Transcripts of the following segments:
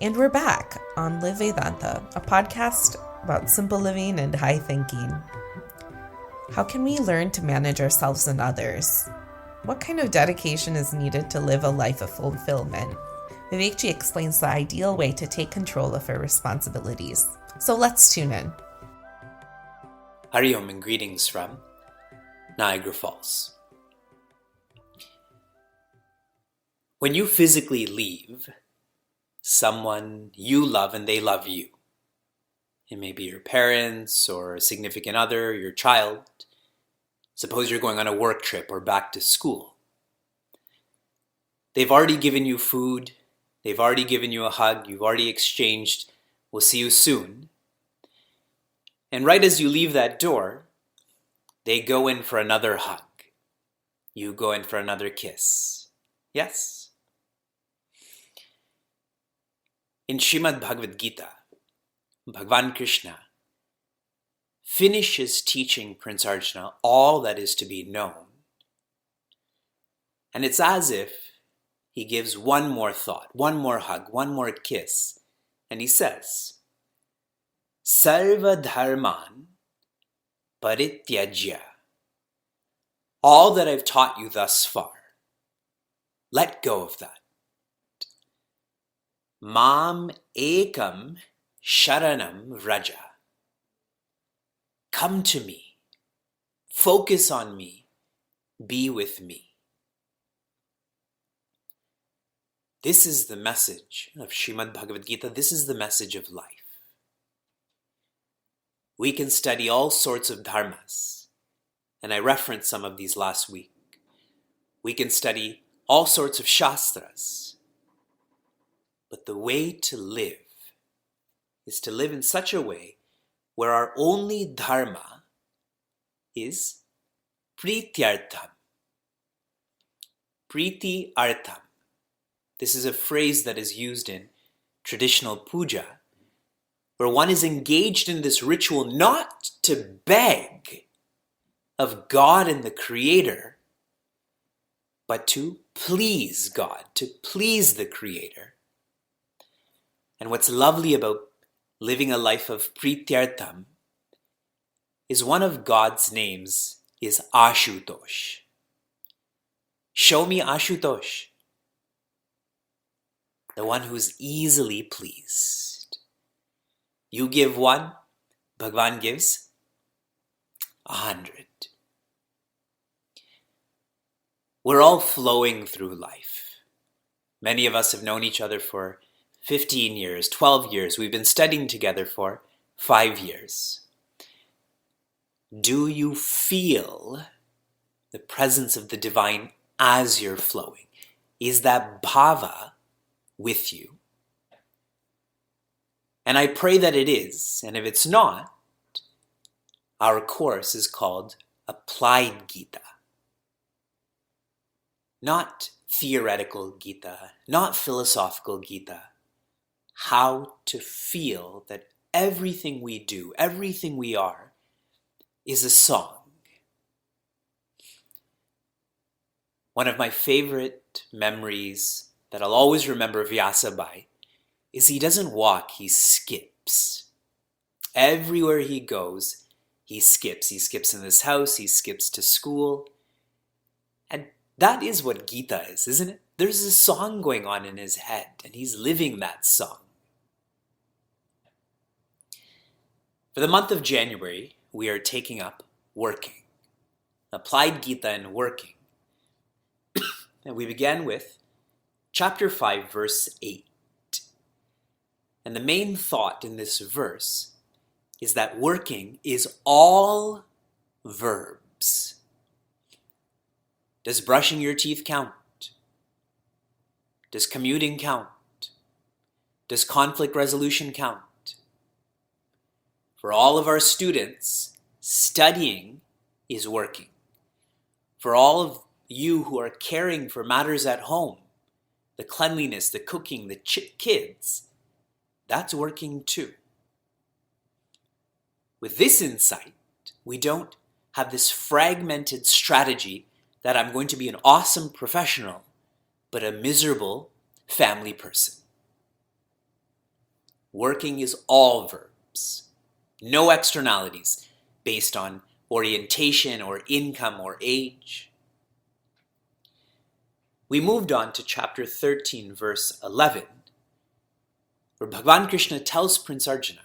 And we're back on Live Vedanta, a podcast about simple living and high thinking. How can we learn to manage ourselves and others? What kind of dedication is needed to live a life of fulfillment? Vivekji explains the ideal way to take control of our responsibilities. So let's tune in. Hari Om and greetings from Niagara Falls. When you physically leave someone you love and they love you, it may be your parents or a significant other, your child. Suppose you're going on a work trip or back to school. They've already given you food, they've already given you a hug, you've already exchanged, "We'll see you soon." And right as you leave that door, they go in for another hug. You go in for another kiss. Yes? In Srimad Bhagavad Gita, Bhagavan Krishna finishes teaching Prince Arjuna all that is to be known. And it's as if he gives one more thought, one more hug, one more kiss. And he says, Sarva dharman parityajya. All that I've taught you thus far, let go of that. Mam ekam sharanam vraja. Come to me, focus on me, be with me. This is the message of Srimad Bhagavad Gita. This is the message of life. We can study all sorts of dharmas, and I referenced some of these last week. We can study all sorts of shastras. But the way to live is to live in such a way where our only dharma is prityartham. Priti artham. This is a phrase that is used in traditional puja, where one is engaged in this ritual not to beg of God and the Creator, but to please God, to please the Creator. And what's lovely about living a life of prityartham is one of God's names is Ashutosh. Show me Ashutosh, the one who's easily pleased. You give one, Bhagavan gives 100. We're all flowing through life. Many of us have known each other for 15 years, 12 years. We've been studying together for 5 years. Do you feel the presence of the divine as you're flowing? Is that bhava with you? And I pray that it is. And if it's not, our course is called Applied Gita. Not theoretical Gita, not philosophical Gita. How to feel that everything we do, everything we are, is a song. One of my favorite memories that I'll always remember Vyasa by is he doesn't walk, he skips. Everywhere he goes, he skips. He skips in his house, he skips to school. And that is what Gita is, isn't it? There's a song going on in his head, and he's living that song. For the month of January, we are taking up working. Applied Gita and working. And we began with chapter 5, verse 8. And the main thought in this verse is that working is all verbs. Does brushing your teeth count? Does commuting count? Does conflict resolution count? For all of our students, studying is working. For all of you who are caring for matters at home, the cleanliness, the cooking, the kids, that's working too. With this insight, we don't have this fragmented strategy that I'm going to be an awesome professional, but a miserable family person. Working is all verbs. No externalities based on orientation or income or age. We moved on to chapter 13, verse 11, where Bhagavan Krishna tells Prince Arjuna,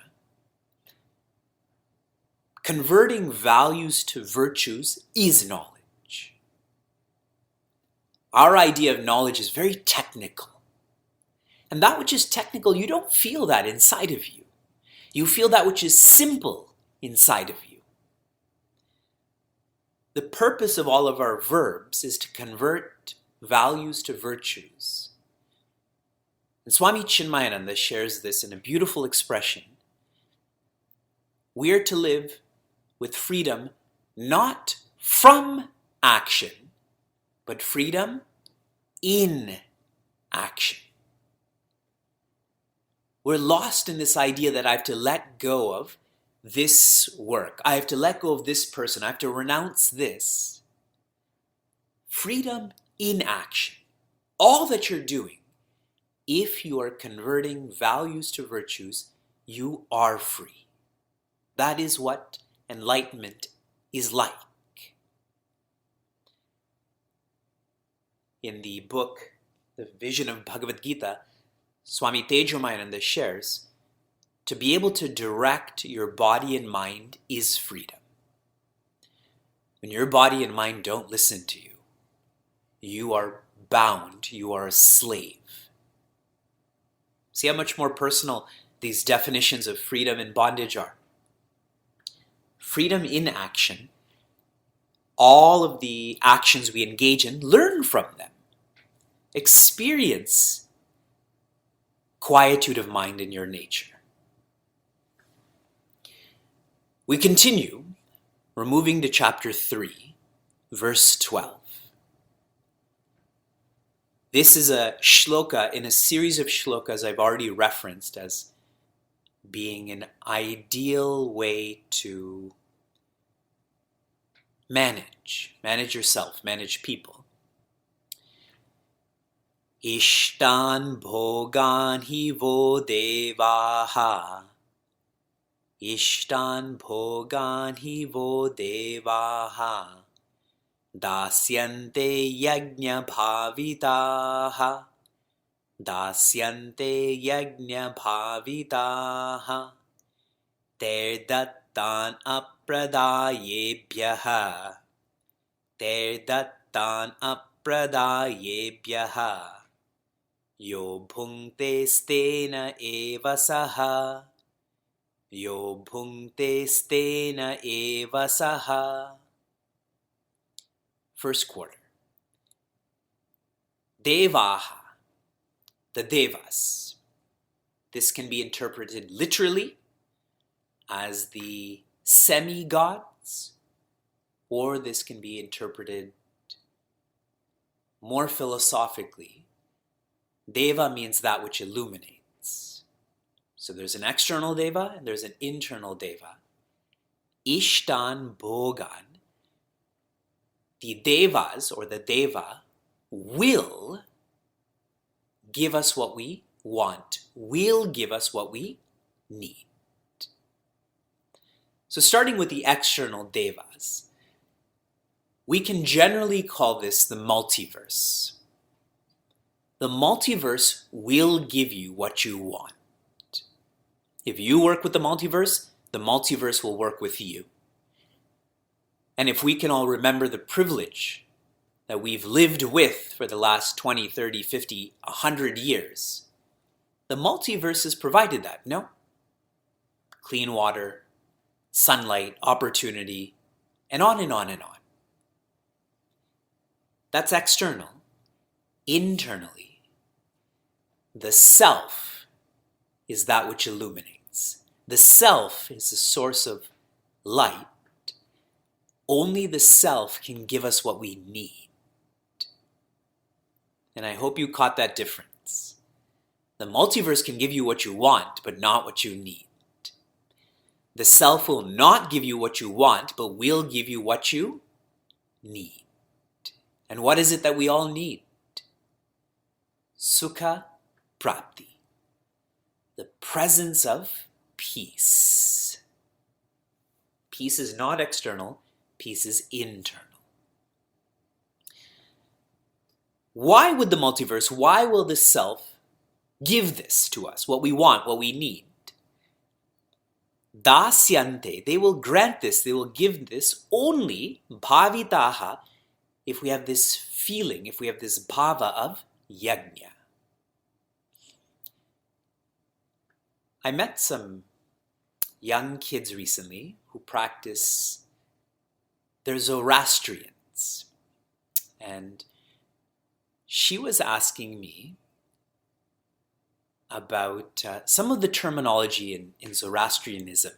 converting values to virtues is knowledge. Our idea of knowledge is very technical. And that which is technical, you don't feel that inside of you. You feel that which is simple inside of you. The purpose of all of our verbs is to convert values to virtues. And Swami Chinmayananda shares this in a beautiful expression. We are to live with freedom not from action, but freedom in action. We're lost in this idea that I have to let go of this work. I have to let go of this person. I have to renounce this. Freedom in action. All that you're doing, if you are converting values to virtues, you are free. That is what enlightenment is like. In the book, The Vision of Bhagavad Gita, Swami Tejomayananda shares, to be able to direct your body and mind is freedom. When your body and mind don't listen to you, you are bound, you are a slave. See how much more personal these definitions of freedom and bondage are. Freedom in action, all of the actions we engage in, learn from them. Experience quietude of mind in your nature. We continue. We're moving to chapter 3, verse 12. This is a shloka in a series of shlokas I've already referenced as being an ideal way to manage yourself, manage people. Ishtan bhogan hi vo devaha. Ishtan bhogan hi vo devaha. Dasyante yajna bhavitaha. Dasyante yajna bhavitaha. Terdattan apradayebhyaha. Terdattan apradayebhyaha. Yo bhungte stena eva saha. Yo bhungte stena eva saha. First quarter. Devaha, the devas. This can be interpreted literally as the semi-gods, or this can be interpreted more philosophically. Deva means that which illuminates. So there's an external deva and there's an internal deva. Ishtan bhogan. The devas or the deva will give us what we want, will give us what we need. So starting with the external devas, we can generally call this the multiverse. The multiverse will give you what you want. If you work with the multiverse will work with you. And if we can all remember the privilege that we've lived with for the last 20, 30, 50, 100 years, the multiverse has provided that, no? Clean water, sunlight, opportunity, and on and on and on. That's external. Internally, the self is that which illuminates. The self is the source of light. Only the self can give us what we need. And I hope you caught that difference. The multiverse can give you what you want, but not what you need. The self will not give you what you want, but will give you what you need. And what is it that we all need? Sukha Prapti. The presence of peace. Peace is not external, peace is internal. Why would the multiverse, why will the self give this to us, what we want, what we need? Dasyante, they will grant this, they will give this only bhavitaha if we have this feeling, if we have this bhava of yajna. I met some young kids recently who practice, they're Zoroastrians, and she was asking me about some of the terminology in Zoroastrianism.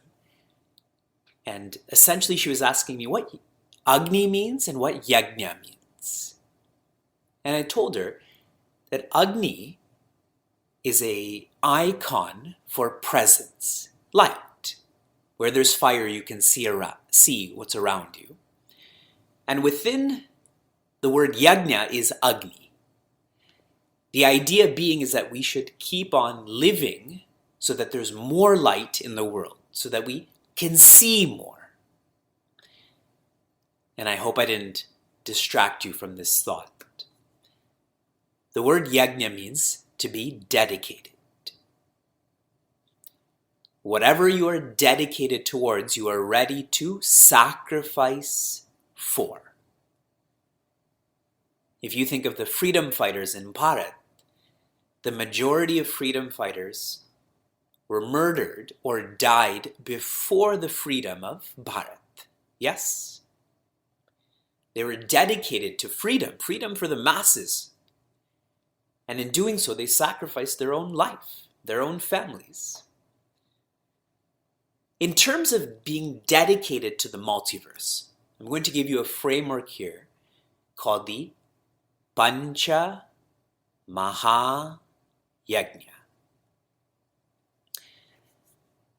And essentially she was asking me what Agni means and what Yajna means. And I told her that Agni is an icon for presence, light. Where there's fire, you can see what's around you. And within the word Yajna is Agni. The idea being is that we should keep on living so that there's more light in the world, so that we can see more. And I hope I didn't distract you from this thought. The word yajna means to be dedicated. Whatever you are dedicated towards, you are ready to sacrifice for. If you think of the freedom fighters in Bharat, the majority of freedom fighters were murdered or died before the freedom of Bharat. Yes? They were dedicated to freedom, freedom for the masses. And in doing so, they sacrificed their own life, their own families. In terms of being dedicated to the multiverse, I'm going to give you a framework here called the Pancha Maha Yajna.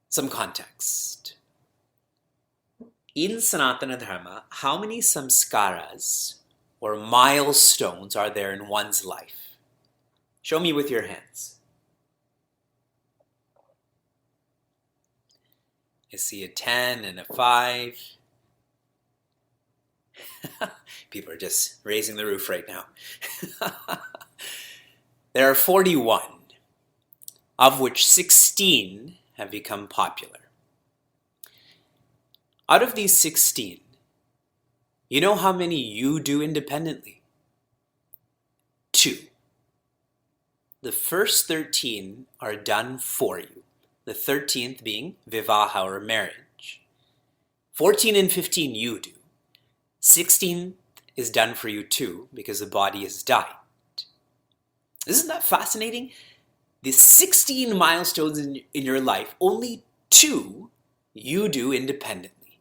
Some context. In Sanatana Dharma, how many samskaras or milestones are there in one's life? Show me with your hands. I see a 10 and a 5. People are just raising the roof right now. There are 41, of which 16 have become popular. Out of these 16, you know how many you do independently? 2. The first 13 are done for you. The 13th being vivaha or marriage. 14 and 15 you do. 16 is done for you too because the body has died. Isn't that fascinating? The 16 milestones in your life, only 2 you do independently.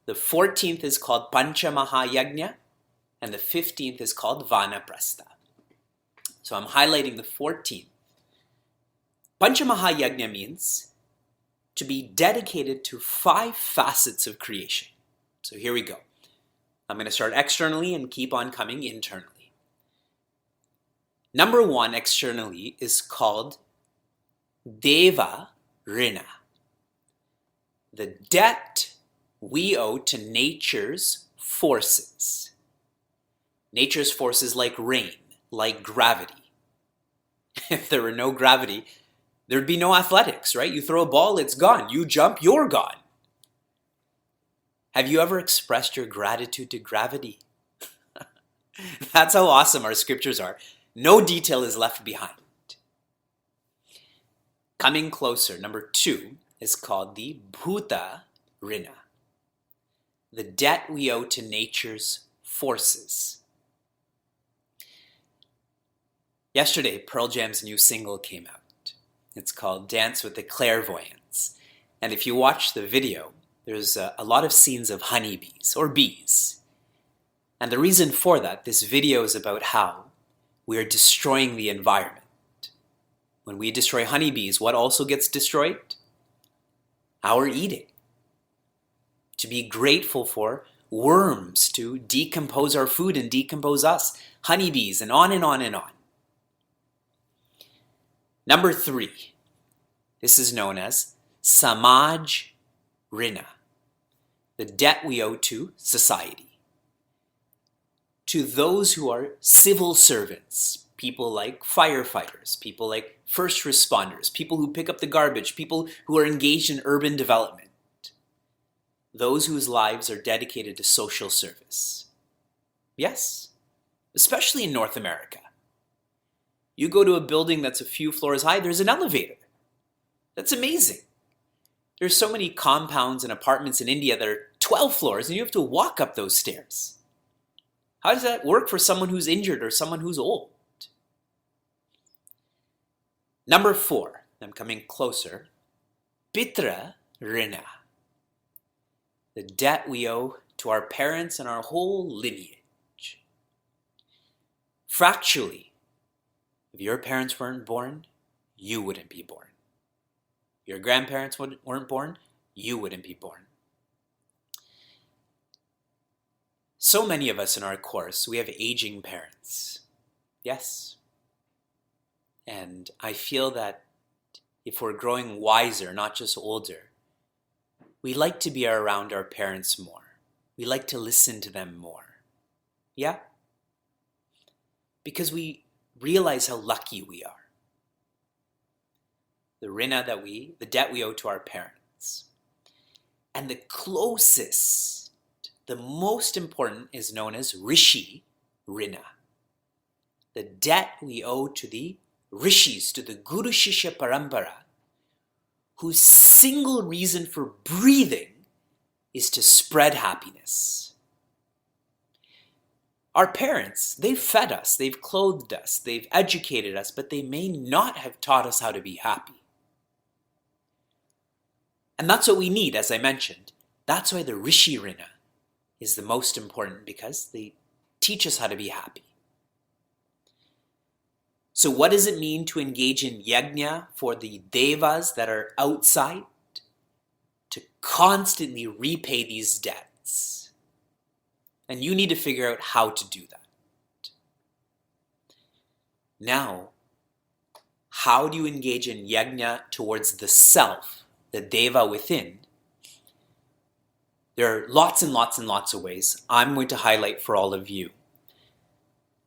The 14th is called Pancha Mahayagna and the 15th is called Vanaprastha. So I'm highlighting the 14th. Pancha Mahayagna means to be dedicated to 5 facets of creation. So here we go. I'm going to start externally and keep on coming internally. Number 1 externally is called Deva Rina. The debt we owe to nature's forces. Nature's forces like rain, like gravity. If there were no gravity, there'd be no athletics, right? You throw a ball, it's gone. You jump, you're gone. Have you ever expressed your gratitude to gravity? That's how awesome our scriptures are. No detail is left behind. Coming closer, number 2 is called the Bhuta Rina. The debt we owe to nature's forces. Yesterday, Pearl Jam's new single came out. It's called Dance with the Clairvoyants. And if you watch the video, there's a lot of scenes of honeybees or bees. And the reason for that, this video is about how we are destroying the environment. When we destroy honeybees, what also gets destroyed? Our eating. To be grateful for worms to decompose our food and decompose us. Honeybees and on and on and on. Number 3, This is known as Samaj Rina, the debt we owe to society. To those who are civil servants, people like firefighters, people like first responders, people who pick up the garbage, people who are engaged in urban development, those whose lives are dedicated to social service. Yes, especially in North America. You go to a building that's a few floors high, there's an elevator. That's amazing. There's so many compounds and apartments in India that are 12 floors and you have to walk up those stairs. How does that work for someone who's injured or someone who's old? Number 4, I'm coming closer. Pitra Rina, the debt we owe to our parents and our whole lineage. Factually, if your parents weren't born, you wouldn't be born. If your grandparents weren't born, you wouldn't be born. So many of us in our course, we have aging parents. Yes. And I feel that if we're growing wiser, not just older, we like to be around our parents more. We like to listen to them more. Yeah? Because we realize how lucky we are. The debt we owe to our parents. And the closest, the most important is known as Rishi Rina. The debt we owe to the Rishis, to the Guru Shishya Parampara, whose single reason for breathing is to spread happiness. Our parents, they've fed us, they've clothed us, they've educated us, but they may not have taught us how to be happy. And that's what we need, as I mentioned. That's why the Rishi Rina is the most important, because they teach us how to be happy. So what does it mean to engage in yajna for the devas that are outside? To constantly repay these debts. And you need to figure out how to do that. Now, how do you engage in yajna towards the self, the deva within? There are lots and lots and lots of ways. I'm going to highlight for all of you.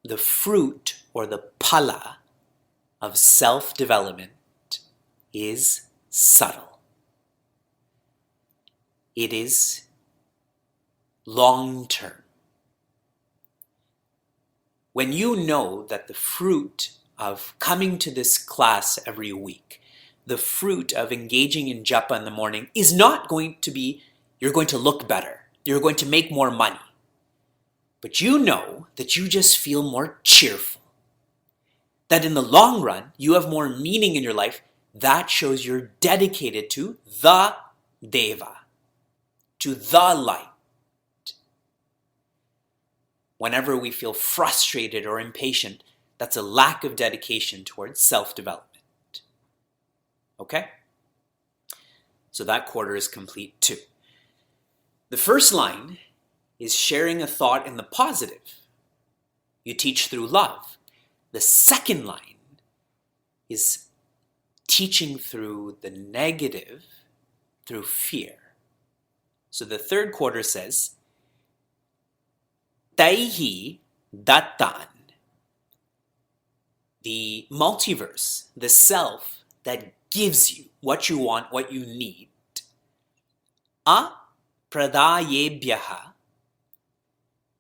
The fruit or the phala of self-development is subtle. It is long-term. When you know that the fruit of coming to this class every week, the fruit of engaging in japa in the morning is not going to be, you're going to look better, you're going to make more money. But you know that you just feel more cheerful. That in the long run, you have more meaning in your life. That shows you're dedicated to the Deva, to the light. Whenever we feel frustrated or impatient, that's a lack of dedication towards self-development. Okay? So that quarter is complete too. The first line is sharing a thought in the positive. You teach through love. The second line is teaching through the negative, through fear. So the third quarter says, Taihi Dattan, the multiverse, the self that gives you what you want, what you need. Pradayebhyaha,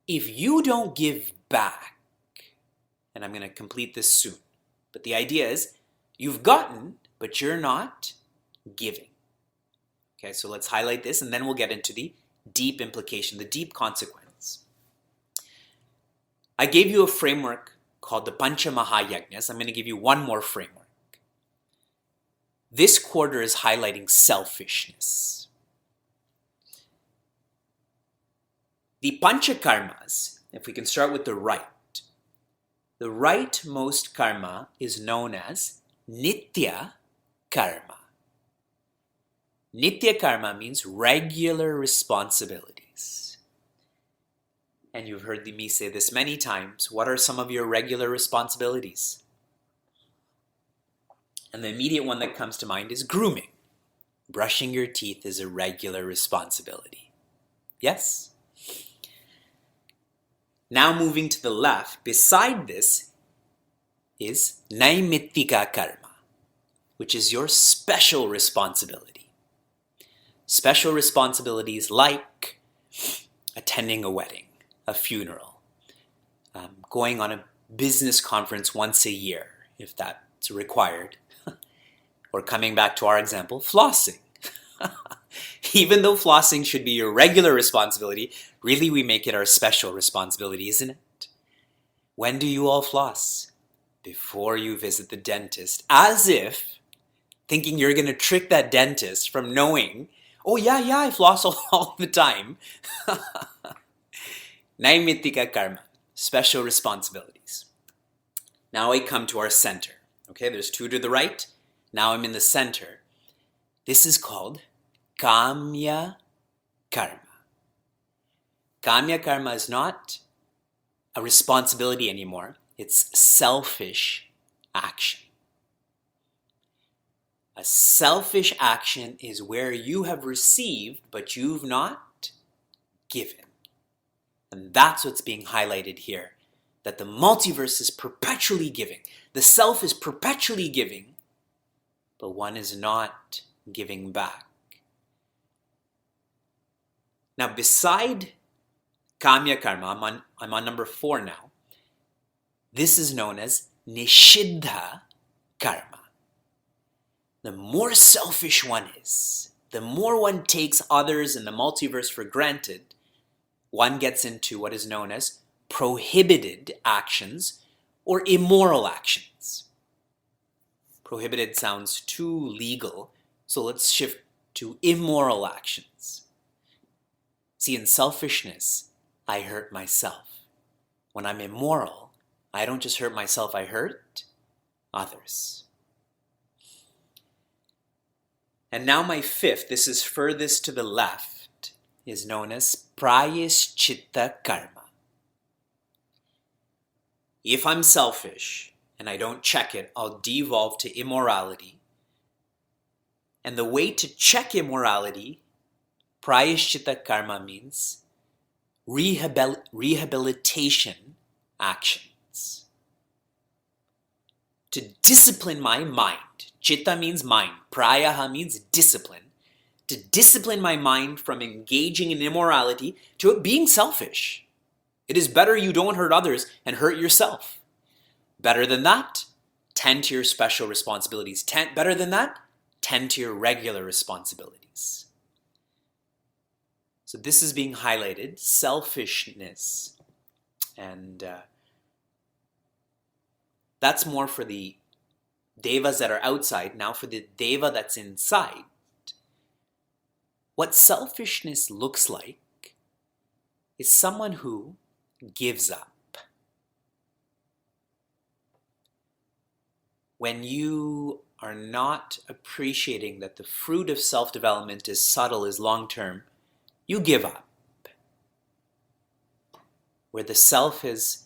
if you don't give back, and I'm going to complete this soon, but the idea is you've gotten, but you're not giving. Okay, so let's highlight this and then we'll get into the deep implication, the deep consequence. I gave you a framework called the Pancha Mahayagnas. I'm going to give you one more framework. This quarter is highlighting selfishness. The Pancha Karmas, if we can start with the rightmost karma is known as Nitya Karma. Nitya Karma means regular responsibilities. And you've heard me say this many times. What are some of your regular responsibilities? And the immediate one that comes to mind is grooming. Brushing your teeth is a regular responsibility. Yes? Now moving to the left, beside this is naimittika karma, which is your special responsibility. Special responsibilities like attending a wedding, a funeral, going on a business conference once a year, if that's required, or coming back to our example, flossing. Even though flossing should be your regular responsibility, really we make it our special responsibility, isn't it? When do you all floss? Before you visit the dentist, as if thinking you're going to trick that dentist from knowing, oh yeah, I floss all the time. Naimittika karma, special responsibilities. Now I come to our center. Okay, there's two to the right. Now I'm in the center. This is called kamya karma. Kamya karma is not a responsibility anymore. It's selfish action. A selfish action is where you have received, but you've not given. And that's what's being highlighted here. That the multiverse is perpetually giving. The self is perpetually giving, but one is not giving back. Now, beside kamya karma, I'm on number 4 now. This is known as nishiddha karma. The more selfish one is, the more one takes others and the multiverse for granted, one gets into what is known as prohibited actions or immoral actions. Prohibited sounds too legal, so let's shift to immoral actions. See, in selfishness, I hurt myself. When I'm immoral, I don't just hurt myself, I hurt others. And now my 5th, this is furthest to the left, is known as prayaschitta karma. If I'm selfish and I don't check it, I'll devolve to immorality. And the way to check immorality, prayaschitta karma means rehabilitation actions. To discipline my mind. Chitta means mind. Prayaha means discipline. To discipline my mind from engaging in immorality to it being selfish. It is better you don't hurt others and hurt yourself. Better than that, tend to your special responsibilities. Better than that, tend to your regular responsibilities. So this is being highlighted, selfishness. And that's more for the devas that are outside. Now for the deva that's inside. What selfishness looks like is someone who gives up. When you are not appreciating that the fruit of self-development is subtle, is long-term, you give up. Where the self has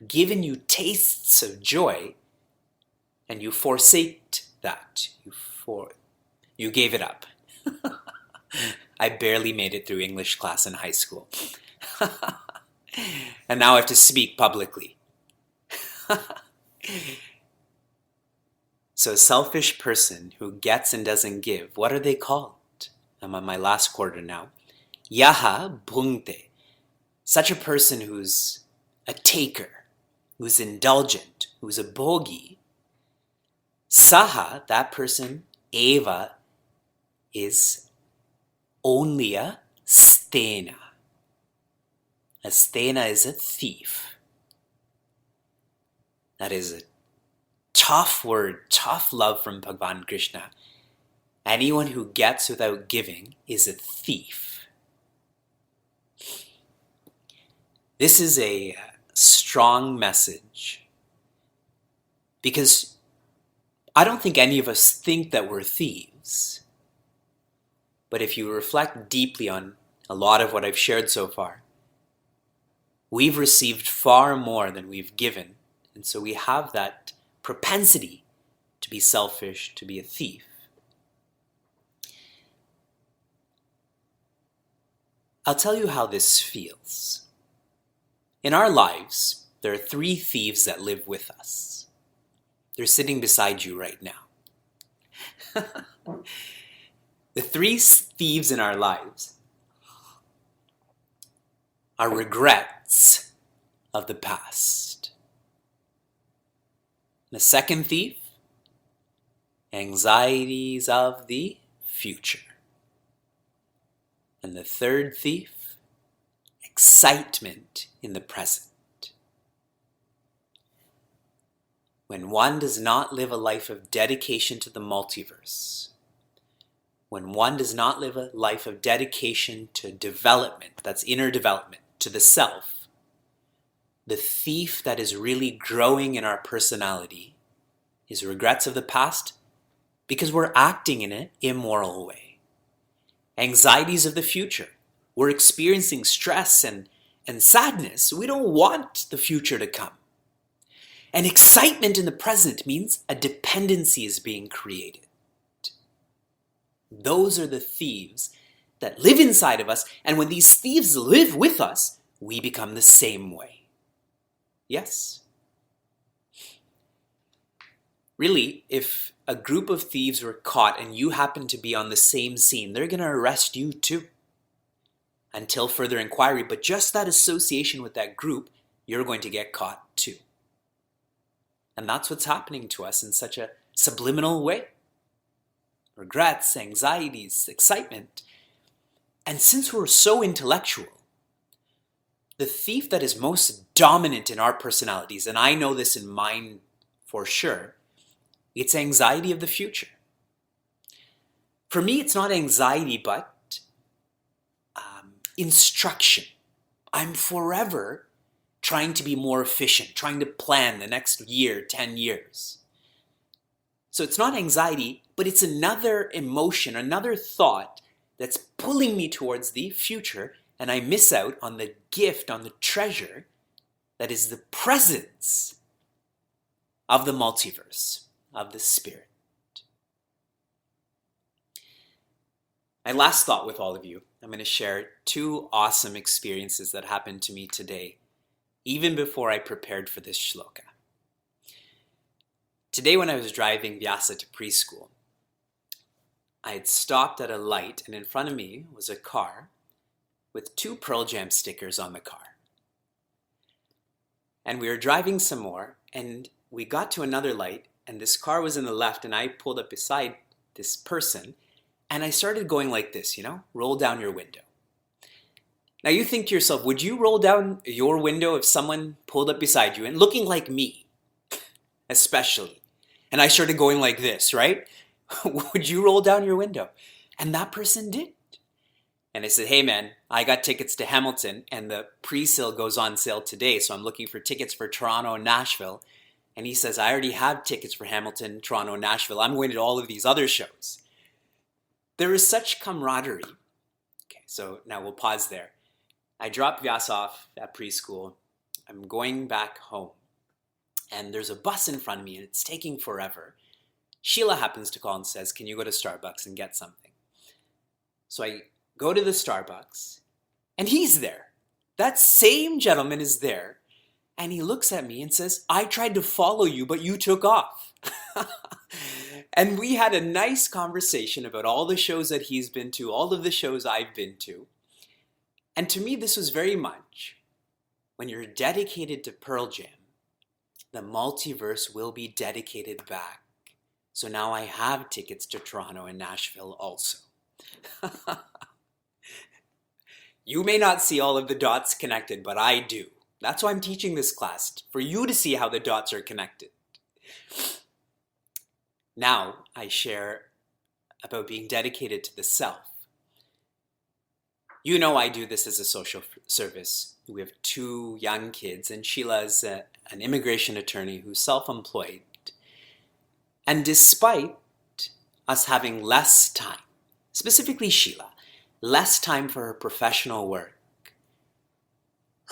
given you tastes of joy, and you forsake that. You gave it up. I barely made it through English class in high school. And now I have to speak publicly. So a selfish person who gets and doesn't give, what are they called? I'm on my last quarter now. Yaha bhungte. Such a person who's a taker, who's indulgent, who's a bhogi. Saha, that person, eva, is only a stena. A stena is a thief. That is a tough word, tough love from Bhagavan Krishna. Anyone who gets without giving is a thief. This is a strong message because I don't think any of us think that we're thieves. But if you reflect deeply on a lot of what I've shared so far, we've received far more than we've given. And so we have that propensity to be selfish, to be a thief. I'll tell you how this feels. In our lives, there are 3 thieves that live with us. They're sitting beside you right now. The 3 thieves in our lives are regrets of the past. The second thief, anxieties of the future. And the third thief, excitement in the present. When one does not live a life of dedication to the multiverse, when one does not live a life of dedication to development, that's inner development, to the self, the thief that is really growing in our personality is regrets of the past because we're acting in an immoral way. Anxieties of the future. We're experiencing stress and sadness. We don't want the future to come. And excitement in the present means a dependency is being created. Those are the thieves that live inside of us, and when these thieves live with us, we become the same way. Yes? Really, if a group of thieves were caught and you happen to be on the same scene, they're going to arrest you too. Until further inquiry, but just that association with that group, you're going to get caught too. And that's what's happening to us in such a subliminal way. Regrets, anxieties, excitement. And since we're so intellectual, the thief that is most dominant in our personalities, and I know this in mine for sure, it's anxiety of the future. For me, it's not anxiety, but instruction. I'm forever trying to be more efficient, trying to plan the next year, 10 years. So it's not anxiety, but it's another emotion, another thought that's pulling me towards the future, and I miss out on the gift, on the treasure that is the presence of the multiverse, of the spirit. My last thought with all of you, I'm going to share 2 awesome experiences that happened to me today, even before I prepared for this shloka. Today when I was driving Vyasa to preschool, I had stopped at a light, and in front of me was a car with 2 Pearl Jam stickers on the car. And we were driving some more, and we got to another light, and this car was in the left, and I pulled up beside this person, and I started going like this, roll down your window. Now you think to yourself, would you roll down your window if someone pulled up beside you and looking like me, especially? And I started going like this, right? Would you roll down your window? And that person did. And I said, hey man, I got tickets to Hamilton and the pre-sale goes on sale today. So I'm looking for tickets for Toronto and Nashville. And he says, I already have tickets for Hamilton, Toronto, and Nashville. I'm going to all of these other shows. There is such camaraderie. Okay, so now we'll pause there. I dropped Vyas off at preschool. I'm going back home. And there's a bus in front of me and it's taking forever. Sheila happens to call and says, can you go to Starbucks and get something? So I go to the Starbucks and he's there. That same gentleman is there. And he looks at me and says, I tried to follow you, but you took off. And we had a nice conversation about all the shows that he's been to, all of the shows I've been to. And to me, this was very much, when you're dedicated to Pearl Jam, the multiverse will be dedicated back. So now I have tickets to Toronto and Nashville also. You may not see all of the dots connected, but I do. That's why I'm teaching this class, for you to see how the dots are connected. Now I share about being dedicated to the self. You know I do this as a social service. We have 2 young kids, and Sheila is an immigration attorney who's self-employed. And despite us having less time, specifically Sheila, less time for her professional work,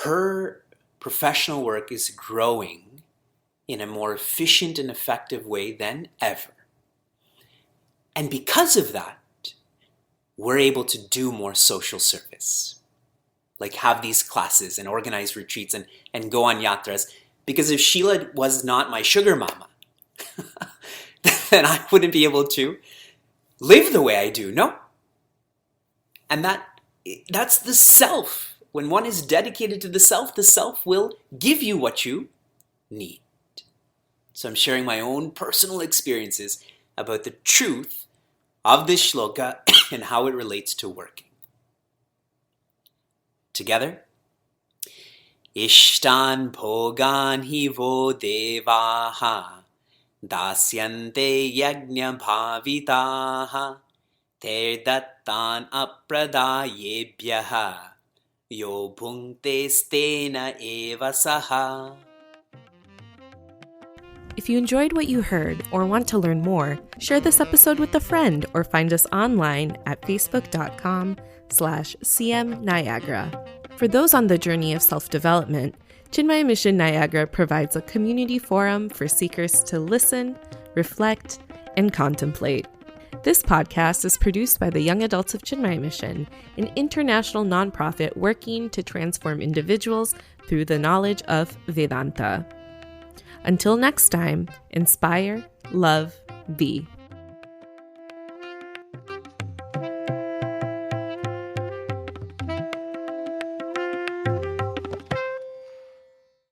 her professional work is growing in a more efficient and effective way than ever. And because of that, we're able to do more social service, like have these classes and organize retreats and go on yatras. Because if Sheila was not my sugar mama, then I wouldn't be able to live the way I do, no? And that's the self. When one is dedicated to the self will give you what you need. So I'm sharing my own personal experiences about the truth of this shloka and how it relates to working. Together. Ishtan bhogan hivo devaha dasyante yajna bhavitaha terdattan apradayebhyaha yo bhunkte stena eva saha. If you enjoyed what you heard or want to learn more, share this episode with a friend or find us online at facebook.com/cmniagara. For those on the journey of self-development, Chinmaya Mission Niagara provides a community forum for seekers to listen, reflect, and contemplate. This podcast is produced by the Young Adults of Chinmaya Mission, an international nonprofit working to transform individuals through the knowledge of Vedanta. Until next time, inspire, love, be.